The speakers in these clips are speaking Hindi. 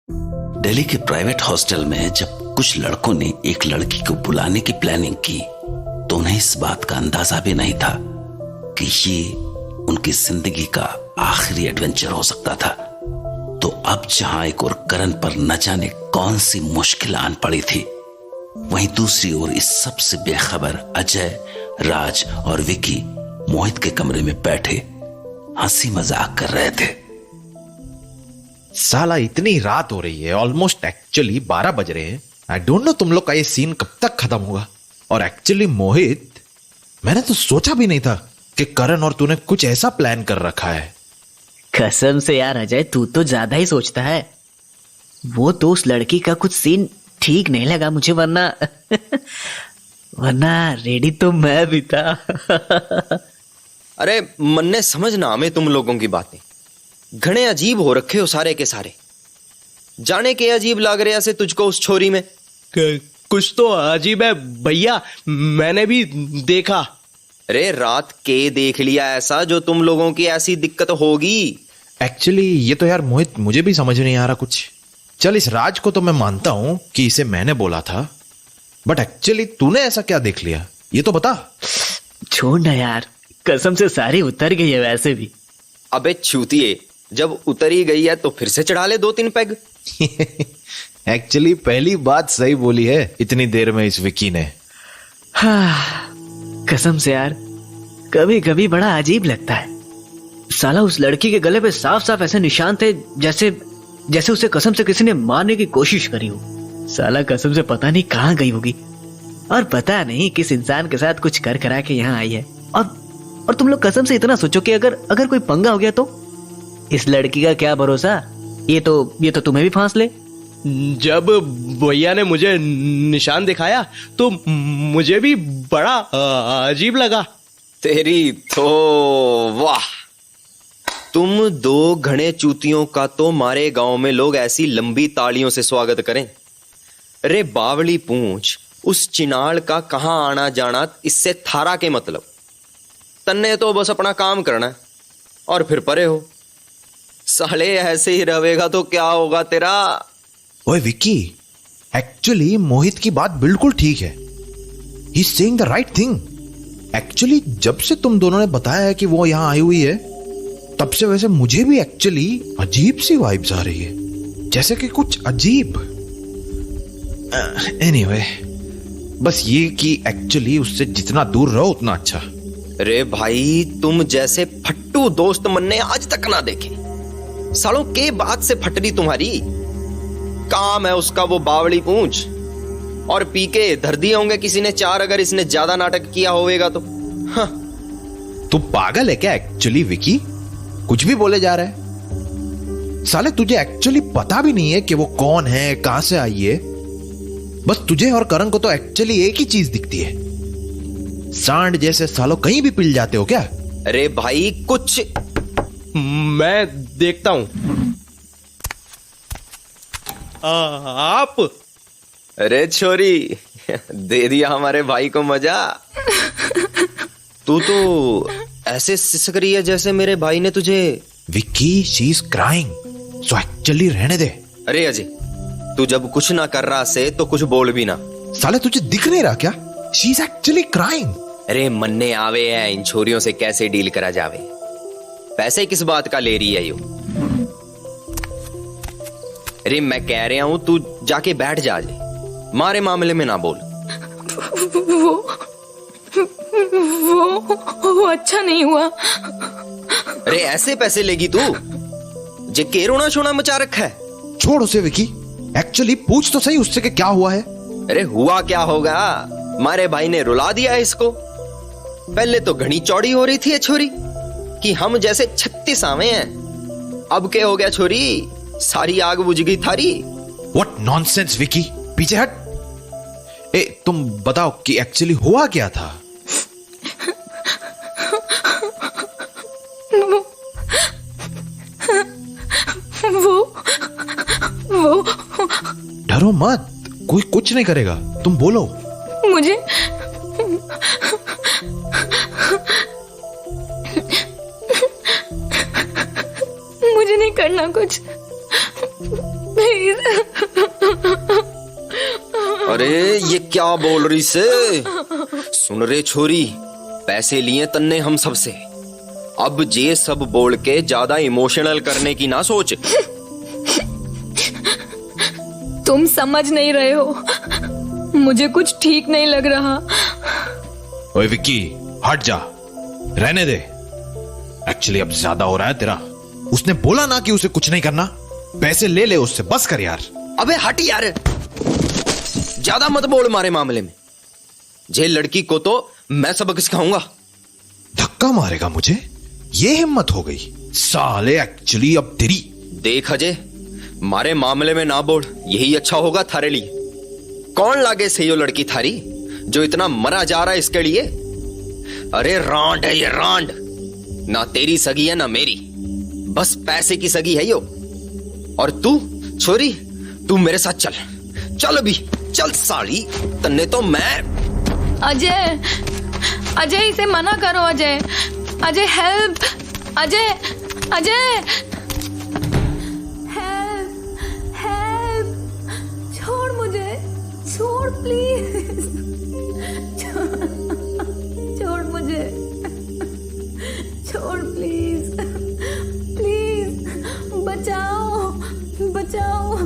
दिल्ली के प्राइवेट हॉस्टल में जब कुछ लड़कों ने एक लड़की को बुलाने की प्लानिंग की तो उन्हें इस बात का अंदाजा भी नहीं था कि ये उनकी जिंदगी का आखिरी एडवेंचर हो सकता था। तो अब जहां एक ओर करण पर न जाने कौन सी मुश्किल आन पड़ी थी, वहीं दूसरी ओर इस सबसे बेखबर अजय, राज और विकी मोहित के कमरे में बैठे हंसी मजाक कर रहे थे। साला इतनी रात हो रही है, ऑलमोस्ट एक्चुअली 12 बज रहे हैं। आई डोंट नो तुम लोग का ये सीन कब तक खत्म होगा। और एक्चुअली मोहित, मैंने तो सोचा भी नहीं था कि करण और तूने कुछ ऐसा प्लान कर रखा है। कसम से यार अजय, तू तो ज्यादा ही सोचता है। वो तो उस लड़की का कुछ सीन ठीक नहीं लगा मुझे, वरना रेडी तो मैं भी था। अरे मन्ने, समझना हमें तुम लोगों की बातें घने अजीब हो रखे हो सारे के सारे। जाने के अजीब लग रहे ऐसे तुझको उस छोरी में। कुछ तो अजीब है भैया, मैंने भी देखा। अरे रात के देख लिया ऐसा जो तुम लोगों की ऐसी दिक्कत होगी। एक्चुअली ये तो यार मोहित मुझे भी समझ नहीं आ रहा कुछ। चल, इस राज को तो मैं मानता हूं कि इसे मैंने बोला था, बट एक्चुअली तूने ऐसा क्या देख लिया ये तो बता। छोड़ ना यार, कसम से सारी उतर गई है वैसे भी। अबे छूतिए, जब उतर ही गई है तो फिर से चढ़ा ले 2-3 पैग। एक्चुअली पहली बात सही बोली है इतनी देर में इस विकी ने। कसम से यार, कभी कभी बड़ा अजीब लगता है। साला उस लड़की के गले पे साफ साफ ऐसे निशान थे जैसे उसे कसम से किसी ने मारने की कोशिश करी हो। साला कसम से पता नहीं कहाँ गई होगी और पता नहीं किस इंसान के साथ कुछ कर करा के यहाँ आई है। और तुम लोग कसम से इतना सोचो कि अगर कोई पंगा हो गया तो इस लड़की का क्या भरोसा। ये तो तुम्हें भी फांस ले। जब भैया ने मुझे निशान दिखाया तो मुझे भी बड़ा अजीब लगा। तेरी तो वाह, तुम 2 घने चूतियों का तो मारे गांव में लोग ऐसी लंबी तालियों से स्वागत करें। अरे बावली पूंछ, उस चिनाड़ का कहां आना जाना इससे थारा के मतलब। तन्ने तो बस अपना काम करना है और फिर परे हो। साले ऐसे ही रहेगा तो क्या होगा तेरा। ओए विकी, एक्चुअली मोहित की बात बिल्कुल ठीक है। He is saying the right thing. Actually जब से तुम दोनों ने बताया है कि वो यहां आई हुई है, तब से वैसे मुझे भी एक्चुअली अजीब सी वाइब्स आ रही है, जैसे कि कुछ अजीब। एनीवे, बस ये कि एक्चुअली उससे जितना दूर रहो उतना अच्छा। अरे भाई, तुम जैसे फट्टू दोस्त मन्ने आज तक ना देखे। सालों के बाद से फटरी तुम्हारी। काम है उसका वो बावली पूंछ, और पी के धर दिए होंगे किसी ने 4 अगर इसने ज्यादा नाटक किया होगा तो। हाँ। तू पागल है क्या एक्चुअली विकी? कुछ भी बोले जा रहा है। साले तुझे एक्चुअली पता भी नहीं है कि वो कौन है, कहां से आई है। बस तुझे और करण को तो एक्चुअली एक ही चीज दिखती है। सांड जैसे सालों कहीं भी पिल जाते हो क्या? अरे भाई कुछ मैं देखता हूं। आप? अरे छोरी, दे दिया हमारे भाई को मजा। तू तो ऐसे सिसक रही है जैसे मेरे भाई ने तुझे। Vicky, she is crying, so actually रहने दे। अरे अजय, तू जब कुछ ना कर रहा से तो कुछ बोल भी ना। साले तुझे दिख नहीं रहा क्या? She is actually crying. अरे मन्ने आवे है, इन छोरियों से कैसे डील करा जावे। पैसे किस बात का ले रही है यू? अरे मैं कह रहा हूं तू जाके बैठ जा, मारे मामले में ना बोल। वो अच्छा नहीं हुआ। अरे ऐसे पैसे लेगी तू जे के रोना शोना मचा रखा है। छोड़ उसे विकी, एक्चुअली पूछ तो सही उससे कि क्या हुआ है। अरे हुआ क्या होगा, मारे भाई ने रुला दिया इसको। पहले तो घनी चौड़ी हो रही थी ये छोरी कि हम जैसे 36 आवे हैं। अब क्या हो गया छोरी, सारी आग बुझ गई थारी। व्हाट नॉनसेंस विकी, पीछे हट। तुम बताओ कि एक्चुअली हुआ क्या था? वो डरो मत, कोई कुछ नहीं करेगा, तुम बोलो। मुझे नहीं करना कुछ, प्लीज। अरे ये क्या बोल रही से? सुन रे छोरी, पैसे लिए तन्ने हम सबसे, अब ये सब बोल के ज्यादा इमोशनल करने की ना सोच। तुम समझ नहीं रहे हो, मुझे कुछ ठीक नहीं लग रहा। ओए विक्की, हट जा, रहने दे। एक्चुअली अब ज्यादा हो रहा है तेरा। उसने बोला ना कि उसे कुछ नहीं करना। पैसे ले ले उससे, बस कर यार। अबे हट यार, ज्यादा मत बोल मारे मामले में। जे लड़की को तो मैं सबक सिखाऊंगा। धक्का मारेगा मुझे? ये हिम्मत हो गई साले। एक्चुअली अब तेरी। देख अजय, मारे मामले में ना बोल, यही अच्छा होगा थारे लिए। कौन लागे से यो लड़की थारी जो इतना मरा जा रहा है इसके लिए? अरे रांड है ये, रांड। ना तेरी सगी है ना मेरी, बस पैसे की सगी है यो। और तू छोरी, तू मेरे साथ चल, चल अभी चल साली, तन्ने तो मैं। अजय, अजय इसे मना करो। Ajay, Ajay help, Ajay, Ajay help, help, छोड़ मुझे, छोड़ प्लीज, छोड़ मुझे, छोड़ प्लीज, प्लीज बचाओ, बचाओ।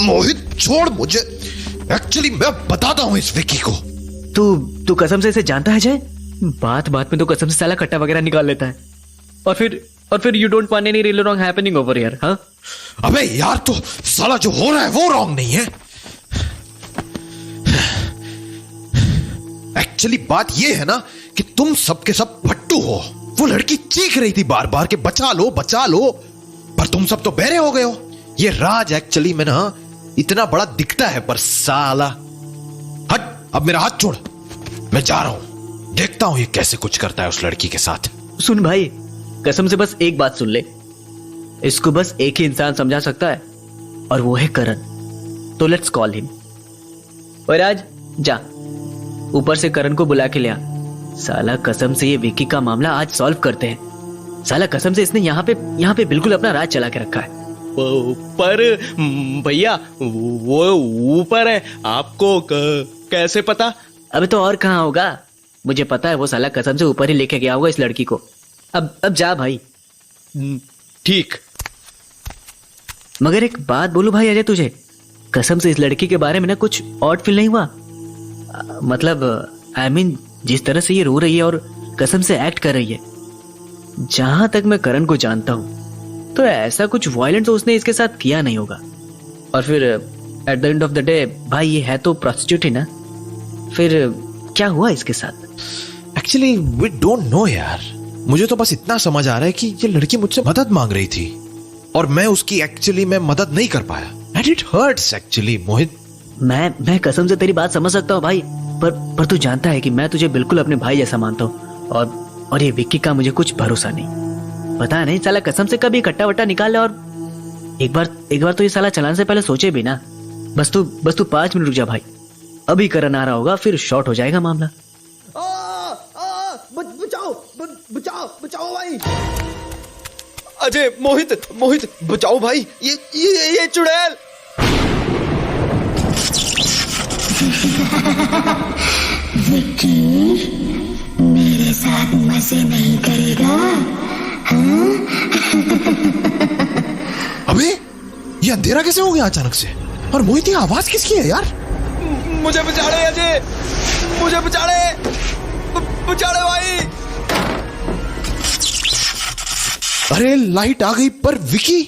मोहित छोड़ मुझे। एक्चुअली मैं बताता हूं इस विक्की को। तू कसम से इसे जानता है जय? बात बात में तो कसम से साला कट्टा वगैरह निकाल लेता है। और फिर you don't want any real wrong happening over here. हाँ अबे यार, तो साला जो हो रहा है वो रॉन्ग नहीं है। एक्चुअली बात ये है ना कि तुम सबके सब फट्टू हो। वो लड़की चीख रही थी बार बार के बचा लो बचा लो, पर तुम सब तो बहरे हो गए हो। ये राज एक्चुअली में ना इतना बड़ा दिखता है, पर साला। हट, अब मेरा हाथ छोड़, मैं जा रहा हूं। देखता हूं ये कैसे कुछ करता है उस लड़की के साथ। सुन भाई, कसम से बस एक बात सुन ले, इसको बस एक ही इंसान समझा सकता है और वो है करण। तो लेट्स कॉल हिम। और आज जा ऊपर से करण को बुला के ले आ। साला कसम से ये विक्की का मामला आज सॉल्व करते हैं। साला कसम से इसने यहाँ पे बिल्कुल अपना राज चला के रखा है। पर भैया वो ऊपर है, आपको कैसे पता? अबे तो और कहाँ होगा, मुझे पता है वो साला कसम से ऊपर ही लेके गया होगा इस लड़की को। अब जा भाई। ठीक। मगर एक बात बोलूं भाई अजय तुझे, कसम से इस लड़की के बारे में ना कुछ ऑड फील नहीं हुआ? मतलब आई मीन जिस तरह से ये रो रही है और कसम से एक्ट कर रही है, जहां तक मैं करण को जानता हूं तो ऐसा कुछ वायलेंट तो उसने इसके साथ किया नहीं होगा। और फिर at the end of the day भाई ये है तो प्रोस्टिट्यूट ही ना, फिर क्या हुआ इसके साथ? एक्चुअली वी डोंट नो यार। मुझे तो बस इतना समझ आ रहा है कि ये लड़की मुझसे मदद मांग रही थी और मैं उसकी एक्चुअली में मदद नहीं कर पाया, एंड इट हर्ट्स एक्चुअली। मोहित, मैं कसम से तेरी बात समझ सकता हूँ भाई, पर तू जानता है कि मैं तुझे बिल्कुल अपने भाई जैसा मानता हूँ। और ये विक्की का मुझे कुछ भरोसा नहीं। पता नहीं साला कसम से कभी कट्टा वट्टा निकाल ले, और एक बार तो ये साला चलाने से पहले सोचे भी ना। बस तू 5 मिनट रुक जा भाई, अभी करण आ रहा होगा, फिर शॉर्ट हो जाएगा मामला। बचाओ भाई। अजय, मोहित बचाओ भाई, ये चुड़ैल। विक्की, मेरे साथ मजे नहीं करेगा? हाँ? अबे ये अंधेरा कैसे हो गया अचानक से? और मोहित, ये आवाज किसकी है यार? मुझे बचा ले अजय, मुझे बचा ले भाई। अरे लाइट आ गई, पर विकी।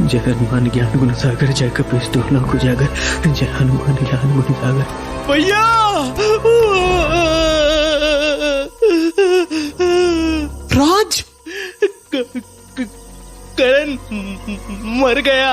जय हनुमान ज्ञान गुण सागर, जय कपीस दुर्लभ उजागर, जय हनुमान ज्ञान गुण सागर। भैया राज, करण मर गया।